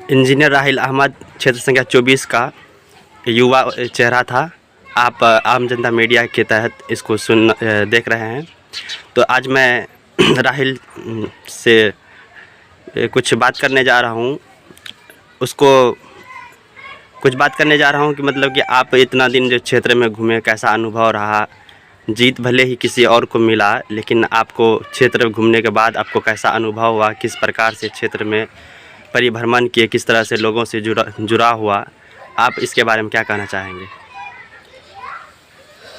Engineer Rahil Ahmad क्षेत्र संख्या 24 का युवा चेहरा था। आप आम जनता मीडिया के तहत इसको देख रहे हैं। तो आज मैं राहिल से कुछ बात करने जा रहा हूँ। उसको कुछ बात करने जा रहा हूँ कि मतलब कि आप इतना दिन जो क्षेत्र में घूमे, कैसा अनुभव रहा। जीत भले ही किसी और को मिला, लेकिन आपको क्षेत्र में घूमने के बाद आपको कैसा अनुभव हुआ, किस प्रकार से क्षेत्र में परिभ्रमण किए, किस तरह से लोगों से जुड़ा हुआ, आप इसके बारे में क्या कहना चाहेंगे?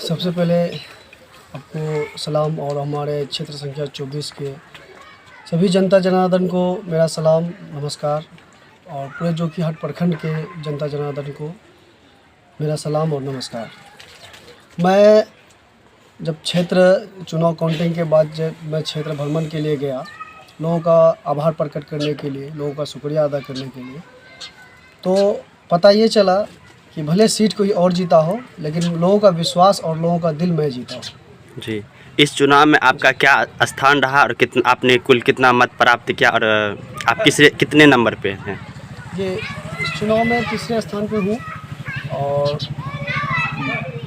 सबसे पहले आपको सलाम और हमारे क्षेत्र संख्या 24 के सभी जनता जनार्दन को मेरा सलाम नमस्कार, और पूरे जोकीहाट प्रखंड के जनता जनार्दन को मेरा सलाम और नमस्कार। मैं जब क्षेत्र चुनाव काउंटिंग के बाद जब मैं क्षेत्र भ्रमण के लिए गया, लोगों का आभार प्रकट करने के लिए, लोगों का शुक्रिया अदा करने के लिए, तो पता ये चला कि भले सीट कोई और जीता हो, लेकिन लोगों का विश्वास और लोगों का दिल मैं जीता हूँ। जी, इस चुनाव में आपका क्या स्थान रहा और आपने कुल कितना मत प्राप्त किया और आप कितने नंबर पे हैं? ये इस चुनाव में तीसरे स्थान पे हूँ और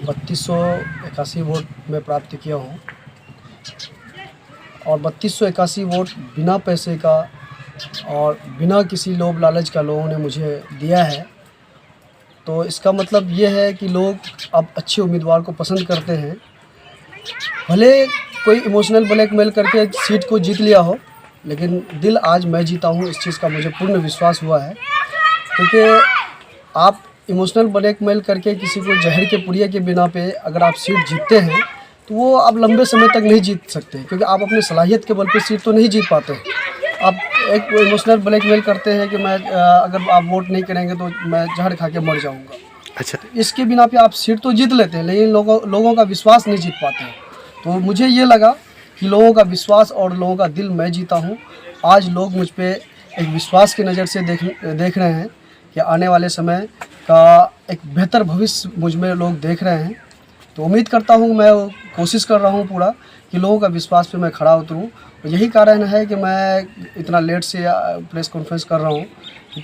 3281 वोट में प्राप्त किया हूँ, और 3281 वोट बिना पैसे का और बिना किसी लोभ लालच का लोगों ने मुझे दिया है। तो इसका मतलब ये है कि लोग अब अच्छे उम्मीदवार को पसंद करते हैं। भले कोई इमोशनल ब्लैकमेल करके सीट को जीत लिया हो, लेकिन दिल आज मैं जीता हूँ, इस चीज़ का मुझे पूर्ण विश्वास हुआ है। क्योंकि आप इमोशनल ब्लैकमेल करके किसी को जहर के पुड़िया के बिना पे अगर आप सीट जीतते हैं, तो वो आप लंबे समय तक नहीं जीत सकते, क्योंकि आप अपनी सलाहियत के बल पे सीट तो नहीं जीत पाते। आप एक इमोशनल ब्लैकमेल करते हैं कि मैं अगर आप वोट नहीं करेंगे तो मैं जहर खा के मर जाऊंगा। अच्छा, इसके बिना पे आप सीट तो जीत लेते हैं, लेकिन लोगों का विश्वास नहीं जीत पाते हैं। तो मुझे ये लगा कि लोगों का विश्वास और लोगों का दिल मैं जीता हूँ। आज लोग मुझ पर एक विश्वास की नज़र से देख रहे हैं कि आने वाले समय का एक बेहतर भविष्य मुझ में लोग देख रहे हैं। तो उम्मीद करता हूँ, मैं कोशिश कर रहा हूँ पूरा कि लोगों का विश्वास पे मैं खड़ा उतरूँ। यही कारण है कि मैं इतना लेट से प्रेस कॉन्फ्रेंस कर रहा हूँ,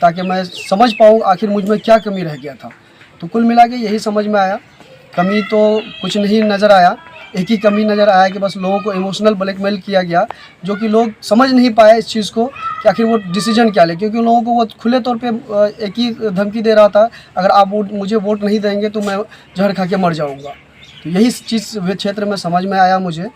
ताकि मैं समझ पाऊँ आखिर मुझ में क्या कमी रह गया था। तो कुल मिला के यही समझ में आया, कमी तो कुछ नहीं नज़र आया। एक ही कमी नज़र आया कि बस लोगों को इमोशनल ब्लैकमेल किया गया, जो कि लोग समझ नहीं पाए इस चीज़ को कि आखिर वो डिसीजन क्या ले। क्योंकि लोगों को वो खुले तौर पे एक ही धमकी दे रहा था, अगर आप मुझे वोट नहीं देंगे तो मैं जहर खा के मर जाऊँगा। तो यही चीज़ वे क्षेत्र में समझ में आया मुझे।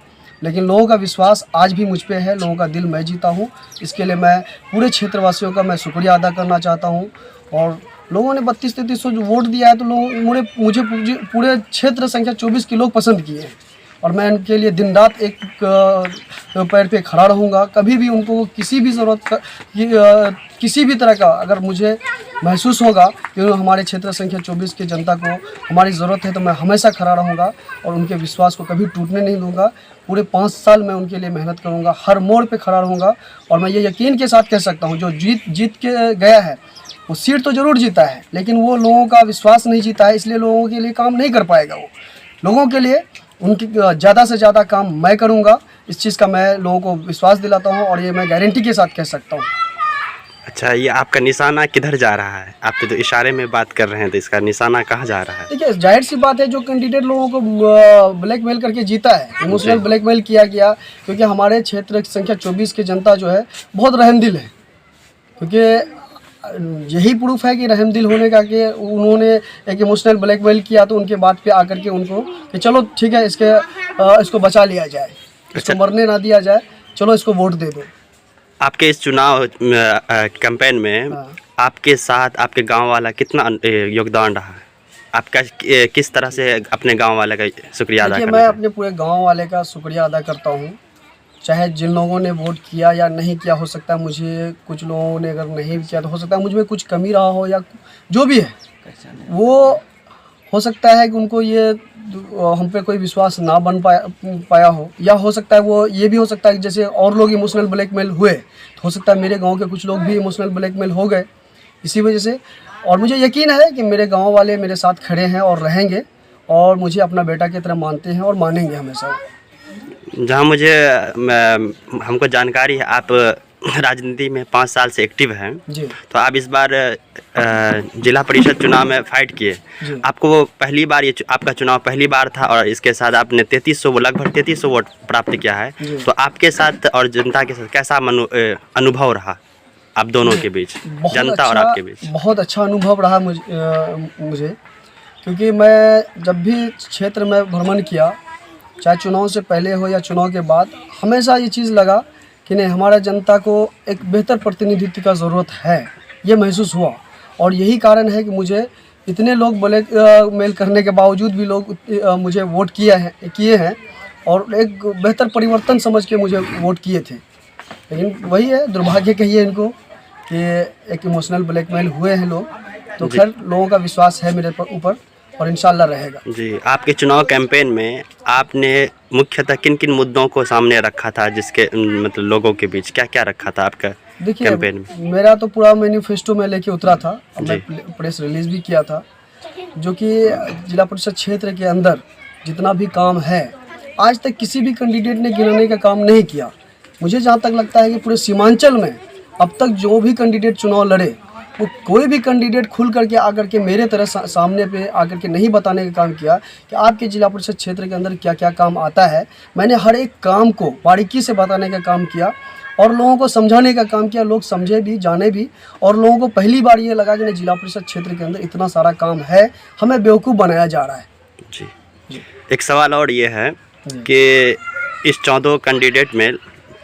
लेकिन लोगों का विश्वास आज भी मुझ पे है, लोगों का दिल मैं जीता हूँ। इसके लिए मैं पूरे क्षेत्रवासियों का मैं शुक्रिया अदा करना चाहता हूँ। और लोगों ने 32-33 जो वोट दिया है, तो लोग मुझे पूरे क्षेत्र संख्या 24 के लोग पसंद किए हैं, और मैं उनके लिए दिन रात एक पैर पे खड़ा रहूँगा। कभी भी उनको किसी भी ज़रूरत किसी भी तरह का अगर मुझे महसूस होगा कि हमारे क्षेत्र संख्या 24 की जनता को हमारी ज़रूरत है, तो मैं हमेशा खड़ा रहूँगा और उनके विश्वास को कभी टूटने नहीं दूँगा। पूरे 5 साल मैं उनके लिए मेहनत करूँगा, हर मोड़ पे खड़ा रहूँगा। और मैं ये यकीन के साथ कह सकता हूँ, जो जीत के गया है वो सीट तो ज़रूर जीता है, लेकिन वो लोगों का विश्वास नहीं जीता है, इसलिए लोगों के लिए काम नहीं कर पाएगा। वो लोगों के लिए उनकी ज़्यादा से ज़्यादा काम मैं करूँगा, इस चीज़ का मैं लोगों को विश्वास दिलाता हूँ, और ये मैं गारंटी के साथ कह सकता हूँ। अच्छा, ये आपका निशाना किधर जा रहा है? आप तो इशारे में बात कर रहे हैं, तो इसका निशाना कहाँ जा रहा है? देखिए, जाहिर सी बात है, जो कैंडिडेट लोगों को ब्लैकमेल करके जीता है, इमोशनल ब्लैकमेल किया गया। क्योंकि हमारे क्षेत्र संख्या 24 की जनता जो है बहुत रहमदिल है। क्योंकि यही प्रूफ है कि रहमदिल होने का कि उन्होंने एक इमोशनल ब्लैकमेल किया, तो उनके बात पे आकर के उनको कि चलो ठीक है, इसको बचा लिया जाए, इसको मरने ना दिया जाए, चलो इसको वोट दे दो। आपके इस चुनाव कैंपेन में आपके साथ आपके गांव वाला कितना योगदान रहा है? आपका किस तरह से अपने गांव वाले का शुक्रिया अदा करना? मैं अपने पूरे गांव वाले का शुक्रिया अदा करता हूं, चाहे जिन लोगों ने वोट किया या नहीं किया। हो सकता है मुझे कुछ लोगों ने अगर नहीं किया, तो हो सकता है मुझ में कुछ कमी रहा हो, या जो भी है वो हो सकता है कि उनको ये हम पे कोई विश्वास ना बन पाया हो, या हो सकता है वो ये भी हो सकता है कि जैसे और लोग इमोशनल ब्लैकमेल हुए, तो हो सकता है मेरे गांव के कुछ लोग भी इमोशनल ब्लैकमेल हो गए इसी वजह से। और मुझे यकीन है कि मेरे गांव वाले मेरे साथ खड़े हैं और रहेंगे, और मुझे अपना बेटा की तरह मानते हैं और मानेंगे हमेशा। जहाँ हमको जानकारी है, आप राजनीति में 5 साल से एक्टिव हैं, जी तो आप इस बार जिला परिषद चुनाव में फाइट किए। जी आपको वो पहली बार आपका चुनाव पहली बार था और इसके साथ आपने 3300 लगभग 3300 वोट प्राप्त किया है। जी। तो आपके साथ और जनता के साथ कैसा अनुभव रहा आप दोनों के बीच, जनता और आपके बीच? बहुत अच्छा अनुभव रहा मुझे, क्योंकि मैं जब भी क्षेत्र में भ्रमण किया, चाहे चुनाव से पहले हो या चुनाव के बाद, हमेशा ये चीज़ लगा कि नहीं, हमारा जनता को एक बेहतर प्रतिनिधित्व का ज़रूरत है, ये महसूस हुआ। और यही कारण है कि मुझे इतने लोग मेल करने के बावजूद भी लोग मुझे वोट किए हैं और एक बेहतर परिवर्तन समझ के मुझे वोट किए थे। लेकिन वही है, दुर्भाग्य कहिए इनको कि एक इमोशनल ब्लैकमेल हुए हैं लोग। तो खैर, लोगों का विश्वास है मेरे ऊपर और इंशाल्लाह रहेगा। जी, आपके चुनाव कैंपेन में आपने मुख्यतः किन किन मुद्दों को सामने रखा था, जिसके मतलब लोगों के बीच क्या क्या रखा था आपका कैंपेन में? मेरा तो पूरा मैनिफेस्टो में लेके उतरा था, मैं प्रेस रिलीज भी किया था, जो कि जिला परिषद क्षेत्र के अंदर जितना भी काम है, आज तक किसी भी कैंडिडेट ने गिनाने का काम नहीं किया। मुझे जहाँ तक लगता है कि पूरे सीमांचल में अब तक जो भी कैंडिडेट चुनाव लड़े, वो कोई भी कैंडिडेट खुल करके आकर के मेरे तरह सामने पे आकर के नहीं बताने का काम किया कि आपके जिला परिषद क्षेत्र के अंदर क्या क्या काम आता है। मैंने हर एक काम को बारीकी से बताने का काम किया और लोगों को समझाने का काम किया, लोग समझे भी, जाने भी। और लोगों को पहली बार ये लगा कि नहीं, जिला परिषद क्षेत्र के अंदर इतना सारा काम है, हमें बेवकूफ़ बनाया जा रहा है। जी, एक सवाल और ये है कि इस 14 कैंडिडेट में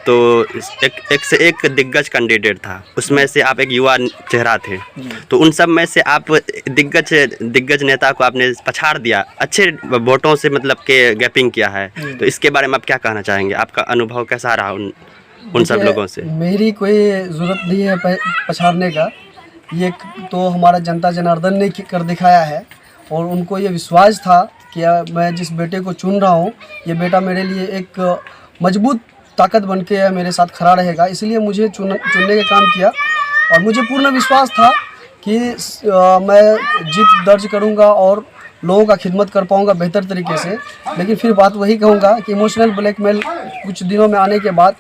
तो एक से एक दिग्गज कैंडिडेट था, उसमें से आप एक युवा चेहरा थे, तो उन सब में से आप दिग्गज नेता को आपने पछाड़ दिया, अच्छे वोटों से मतलब के गैपिंग किया है। तो इसके बारे में आप क्या कहना चाहेंगे? आपका अनुभव कैसा रहा उन सब लोगों से? मेरी कोई ज़रूरत नहीं है पछाड़ने का, ये तो हमारा जनता जनार्दन ने कर दिखाया है और उनको ये विश्वास था कि मैं जिस बेटे को चुन रहा हूँ, ये बेटा मेरे लिए एक मजबूत ताकत बन के मेरे साथ खड़ा रहेगा, इसलिए मुझे चुनने का काम किया। और मुझे पूर्ण विश्वास था कि मैं जीत दर्ज करूंगा और लोगों का खिदमत कर पाऊंगा बेहतर तरीके से। लेकिन फिर बात वही कहूंगा कि इमोशनल ब्लैकमेल कुछ दिनों में आने के बाद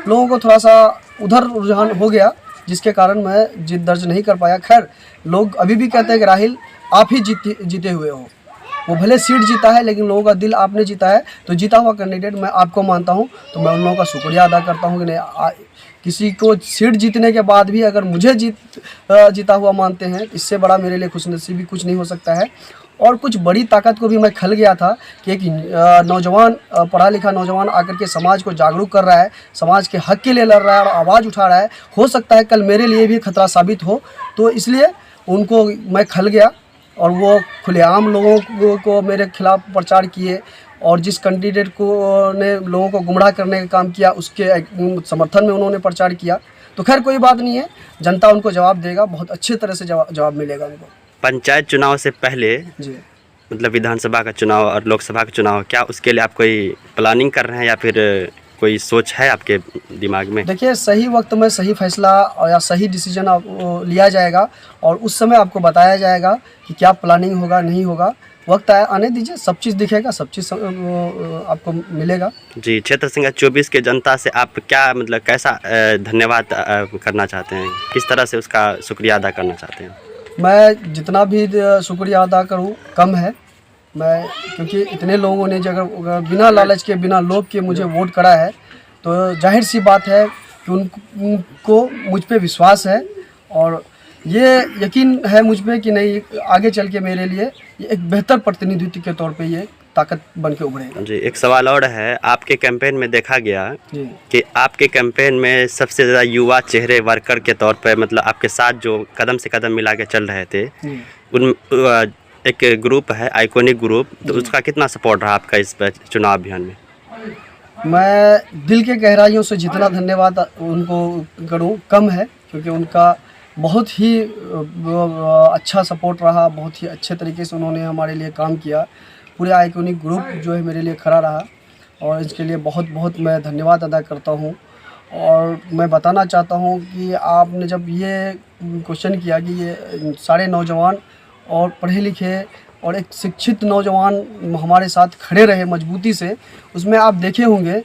लोगों को थोड़ा सा उधर रुझान हो गया, जिसके कारण मैं जीत दर्ज नहीं कर पाया। खैर, लोग अभी भी कहते हैं कि राहिल आप ही जीते हुए हो। वो भले सीट जीता है, लेकिन लोगों का दिल आपने जीता है। तो जीता हुआ कैंडिडेट मैं आपको मानता हूं, तो मैं उन लोगों का शुक्रिया अदा करता हूं कि नहीं, किसी को सीट जीतने के बाद भी अगर मुझे जीता हुआ मानते हैं, इससे बड़ा मेरे लिए खुशनसीबी कुछ नहीं हो सकता है। और कुछ बड़ी ताकत को भी मैं खल गया था कि एक नौजवान, पढ़ा लिखा नौजवान आकर के समाज को जागरूक कर रहा है, समाज के हक के लिए लड़ रहा है और आवाज़ उठा रहा है। हो सकता है कल मेरे लिए भी खतरा साबित हो, तो इसलिए उनको मैं खल गया और वो खुलेआम लोगों को मेरे खिलाफ प्रचार किए और जिस कैंडिडेट को ने लोगों को गुमराह करने का काम किया, उसके समर्थन में उन्होंने प्रचार किया। तो खैर, कोई बात नहीं है, जनता उनको जवाब देगा, बहुत अच्छे तरह से जवाब मिलेगा उनको। पंचायत चुनाव से पहले जी, मतलब विधानसभा का चुनाव और लोकसभा का चुनाव, क्या उसके लिए आप कोई प्लानिंग कर रहे हैं या फिर कोई सोच है आपके दिमाग में? देखिए, सही वक्त में सही फैसला या सही डिसीजन लिया जाएगा और उस समय आपको बताया जाएगा कि क्या प्लानिंग होगा, नहीं होगा। वक्त आने दीजिए, सब चीज़ दिखेगा, सब चीज़ आपको मिलेगा। जी, क्षेत्र संख्या 24 के जनता से आप क्या मतलब कैसा धन्यवाद करना चाहते हैं, किस तरह से उसका शुक्रिया अदा करना चाहते हैं? मैं जितना भी शुक्रिया अदा करूं कम है, क्योंकि इतने लोगों ने अगर बिना लालच के, बिना लोभ के मुझे वोट करा है, तो जाहिर सी बात है कि उनको मुझ पे विश्वास है और ये यकीन है मुझ पे कि नहीं, आगे चल के मेरे लिए ये एक बेहतर प्रतिनिधित्व के तौर पे ये ताकत बन के उभरेगा। जी, एक सवाल और है, आपके कैंपेन में देखा गया कि आपके कैंपेन में सबसे ज़्यादा युवा चेहरे वर्कर के तौर पर मतलब आपके साथ जो कदम से कदम मिला के चल रहे थे, उन एक ग्रुप है आइकॉनिक ग्रुप, तो उसका कितना सपोर्ट रहा आपका इस चुनाव अभियान में? मैं दिल के गहराइयों से जितना धन्यवाद उनको करूं कम है, क्योंकि उनका बहुत ही अच्छा सपोर्ट रहा, बहुत ही अच्छे तरीके से उन्होंने हमारे लिए काम किया। पूरे आइकॉनिक ग्रुप जो है मेरे लिए खड़ा रहा और इसके लिए बहुत बहुत मैं धन्यवाद अदा करता हूं। और मैं बताना चाहता हूं कि आपने जब ये क्वेश्चन किया कि ये सारे नौजवान और पढ़े लिखे और एक शिक्षित नौजवान हमारे साथ खड़े रहे मजबूती से, उसमें आप देखे होंगे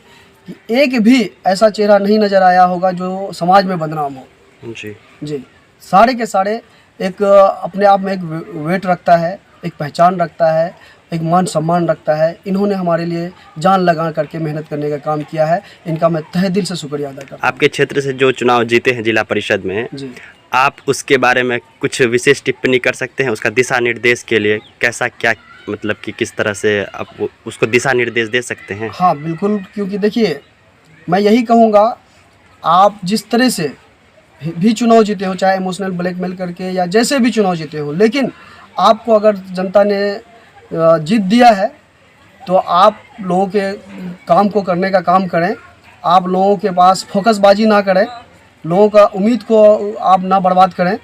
कि एक भी ऐसा चेहरा नहीं नज़र आया होगा जो समाज में बदनाम हो। जी जी, सारे के सारे एक अपने आप में एक वेट रखता है, एक पहचान रखता है, एक मान सम्मान रखता है। इन्होंने हमारे लिए जान लगा करके मेहनत करने का काम किया है। इनका मैं तहे दिल से शुक्रिया अदा करता हूँ। आपके क्षेत्र से जो चुनाव जीते हैं जिला परिषद में, जी, आप उसके बारे में कुछ विशेष टिप्पणी कर सकते हैं? उसका दिशा निर्देश के लिए कैसा क्या, मतलब कि किस तरह से आप उसको दिशा निर्देश दे सकते हैं? हाँ बिल्कुल, क्योंकि देखिए मैं यही कहूँगा, आप जिस तरह से भी चुनाव जीते हो, चाहे इमोशनल ब्लैकमेल करके या जैसे भी चुनाव जीते हो, लेकिन आपको अगर जनता ने जीत दिया है तो आप लोगों के काम को करने का काम करें। आप लोगों के पास फोकसबाजी ना करें, लोगों का उम्मीद को आप ना बर्बाद करें।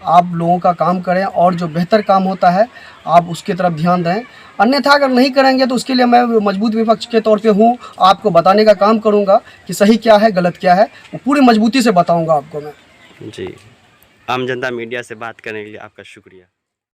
आप लोगों का काम करें और जो बेहतर काम होता है आप उसकी तरफ ध्यान दें। अन्यथा अगर नहीं करेंगे तो उसके लिए मैं मजबूत विपक्ष के तौर पे हूँ, आपको बताने का काम करूँगा कि सही क्या है गलत क्या है, वो पूरी मजबूती से बताऊँगा आपको मैं। जी, आम जनता मीडिया से बात करने के लिए आपका शुक्रिया।